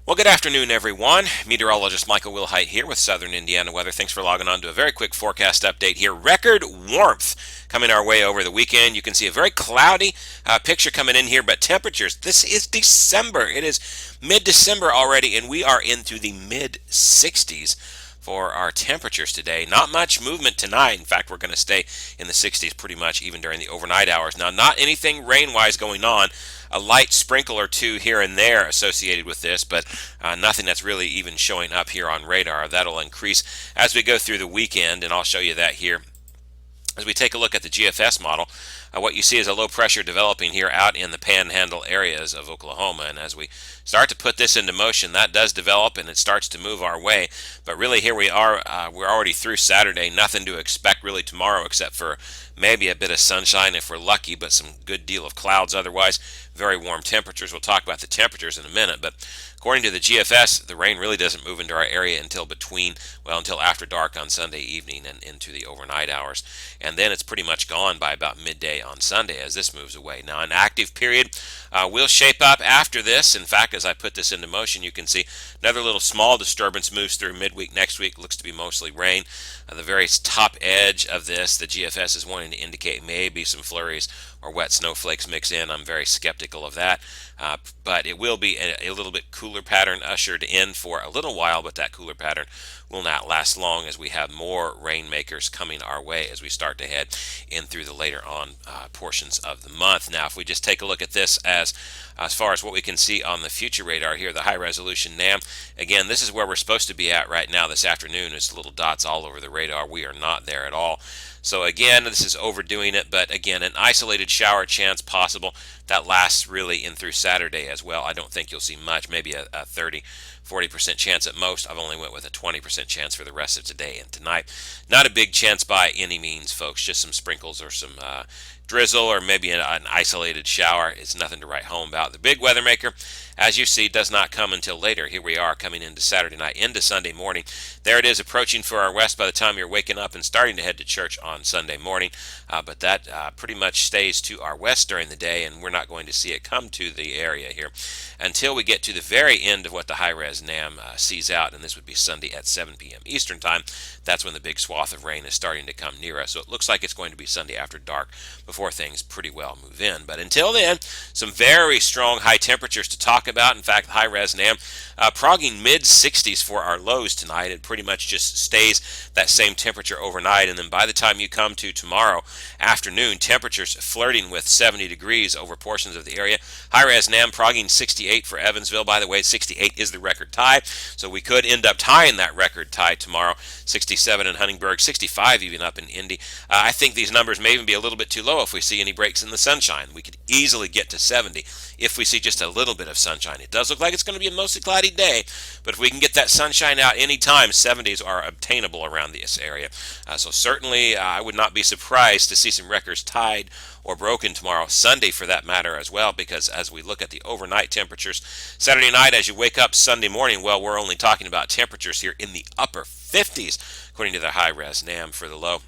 Well, good afternoon, everyone. Meteorologist Michael Wilhite here with Southern Indiana Weather. Thanks for logging on to a very quick forecast update here. Record warmth coming our way over the weekend. You can see a very cloudy picture coming in here, but temperatures, this is December. It is mid-December already, and we are into the mid-60s for our temperatures today. Not much movement tonight. In fact, we're going to stay in the 60s pretty much even during the overnight hours. Now, not anything rain-wise going on. A light sprinkle or two here and there associated with this, but nothing that's really even showing up here on radar. That'll increase as we go through the weekend, and I'll show you that here. As we take a look at the GFS model, what you see is a low pressure developing here out in the panhandle areas of Oklahoma. And as we start to put this into motion, that does develop and it starts to move our way. But really, here we are. We're already through Saturday. Nothing to expect really tomorrow except for maybe a bit of sunshine if we're lucky, but some good deal of clouds otherwise. Very warm temperatures. We'll talk about the temperatures in a minute. But according to the GFS, the rain really doesn't move into our area until until after dark on Sunday evening and into the overnight hours. And then it's pretty much gone by about midday on Sunday as this moves away. Now, an active period will shape up after this. In fact, as I put this into motion, you can see another little small disturbance moves through midweek next week. Looks to be mostly rain. The very top edge of this, the GFS is wanting to indicate maybe some flurries or wet snowflakes mix in. I'm very skeptical of that. But it will be a little bit cooler pattern ushered in for a little while, but that cooler pattern will not last long as we have more rainmakers coming our way as we start to head in through the later on portions of the month. Now, if we just take a look at this as far as what we can see on the future radar here, the high resolution NAM, again, this is where we're supposed to be at right now this afternoon. It's little dots all over the radar. We are not there at all. So again, this is overdoing it, but again, an isolated shower chance possible. That lasts really in through Saturday as well. I don't think you'll see much, maybe a 30-40% chance at most. I've only went with a 20% chance for the rest of today and tonight. Not a big chance by any means, folks. Just some sprinkles or some drizzle or maybe an isolated shower. It's nothing to write home about. The big weather maker, as you see, does not come until later. Here we are coming into Saturday night, into Sunday morning. There it is approaching for our west by the time you're waking up and starting to head to church on Sunday morning. But that pretty much stays to our west during the day, and we're not going to see it come to the area here until we get to the very end of what the high-res NAM sees out, and this would be Sunday at 7 p.m. Eastern Time. That's when the big swath of rain is starting to come near us. So it looks like it's going to be Sunday after dark before things pretty well move in. But until then, some very strong high temperatures to talk about. In fact, high-res NAM progging mid-60s for our lows tonight. It pretty much just stays that same temperature overnight, and then by the time you come to tomorrow afternoon, temperatures flirting with 70 degrees over portions of the area. High-res NAM progging 68 for Evansville. By the way, 68 is the record tie, so we could end up tying that record tie tomorrow. 67 in Huntingburg, 65 even up in Indy. I think these numbers may even be a little bit too low if we see any breaks in the sunshine. We could easily get to 70 if we see just a little bit of sunshine. It does look like it's going to be a mostly cloudy day, but if we can get that sunshine out anytime, 70s are obtainable around this area. So certainly I would not be surprised to see some records tied or broken tomorrow, Sunday for that matter as well, because as we look at the overnight temperatures, Saturday night as you wake up Sunday morning, well, we're only talking about temperatures here in the upper 50s, according to the high-res NAM for the low.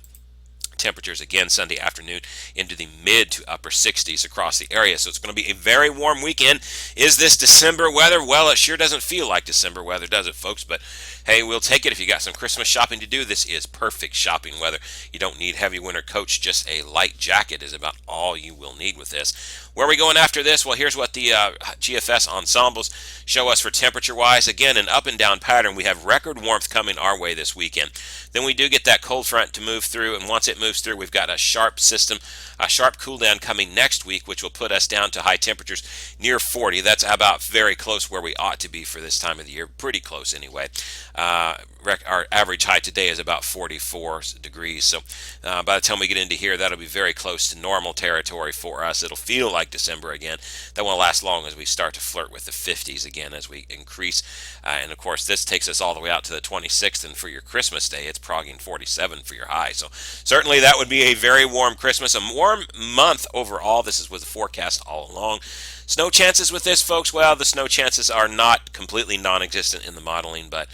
Temperatures again Sunday afternoon into the mid to upper 60s across the area. So it's going to be a very warm weekend. Is this December weather? Well, it sure doesn't feel like December weather, does it, folks? But hey, we'll take it. If you got some Christmas shopping to do, this is perfect shopping weather. You don't need heavy winter coats. Just a light jacket is about all you will need with this. Where are we going after this? Well, here's what the GFS ensembles show us for temperature-wise. Again, an up and down pattern. We have record warmth coming our way this weekend. Then we do get that cold front to move through, and once it moves through, we've got a sharp system, a sharp cool down coming next week, which will put us down to high temperatures near 40. That's about very close where we ought to be for this time of the year, pretty close anyway. Our average high today is about 44 degrees, so by the time we get into here, that'll be very close to normal territory for us. It'll feel like December again. That won't last long as we start to flirt with the 50s again as we increase, and of course this takes us all the way out to the 26th, and for your Christmas day it's progging 47 for your high. So certainly that would be a very warm Christmas, a warm month overall. This was the forecast all along. Snow chances with this, folks, well, the snow chances are not completely non-existent in the modeling, but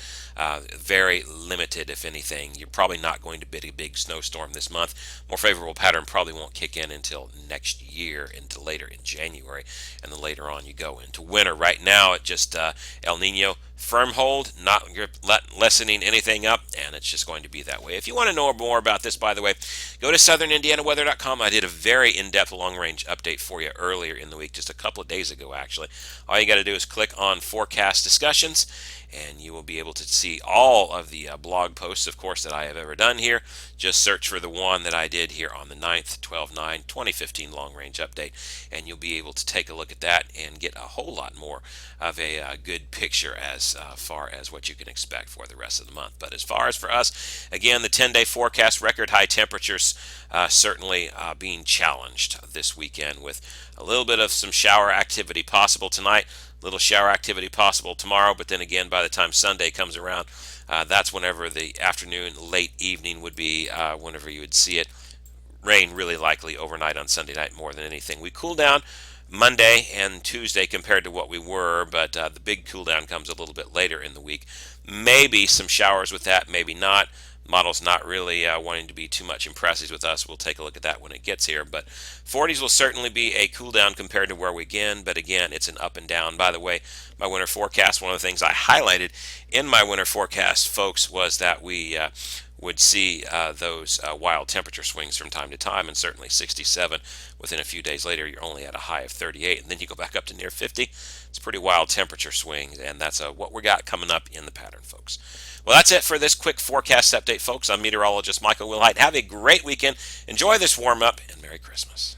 very limited, if anything. You're probably not going to get a big snowstorm this month. More favorable pattern probably won't kick in until next year, into later in January, and then later on you go into winter. Right now, it just El Nino firm hold, not lessening anything up, and it's just going to be that way. If you want to know more about this, by the way, go to southernindianaweather.com. I did a very in-depth long-range update for you earlier in the week, just a couple of days ago, actually. All you got to do is click on forecast discussions, and you will be able to see all of the blog posts, of course, that I have ever done here. Just search for the one that I did here on the 9th, 12/9/2015 long-range update, and you'll be able to take a look at that and get a whole lot more of a good picture as far as what you can expect for the rest of the month. But as far as for us, again, the 10-day forecast, record high temperatures certainly being challenged this weekend, with a little bit of some shower activity possible tonight, little shower activity possible tomorrow, but then again, by the time Sunday comes around, that's whenever the afternoon, late evening would be, whenever you would see it. Rain really likely overnight on Sunday night more than anything. We cool down Monday and Tuesday compared to what we were, but the big cool down comes a little bit later in the week. Maybe some showers with that, maybe not. Model's not really wanting to be too much impressive with us. We'll take a look at that when it gets here. But 40s will certainly be a cool down compared to where we begin. But again, it's an up and down. By the way, my winter forecast, one of the things I highlighted in my winter forecast, folks, was that we would see those wild temperature swings from time to time, and certainly 67 within a few days later. You're only at a high of 38, and then you go back up to near 50. It's pretty wild temperature swings, and that's what we got coming up in the pattern, folks. Well, that's it for this quick forecast update, folks. I'm meteorologist Michael Wilhite. Have a great weekend. Enjoy this warm up, and Merry Christmas.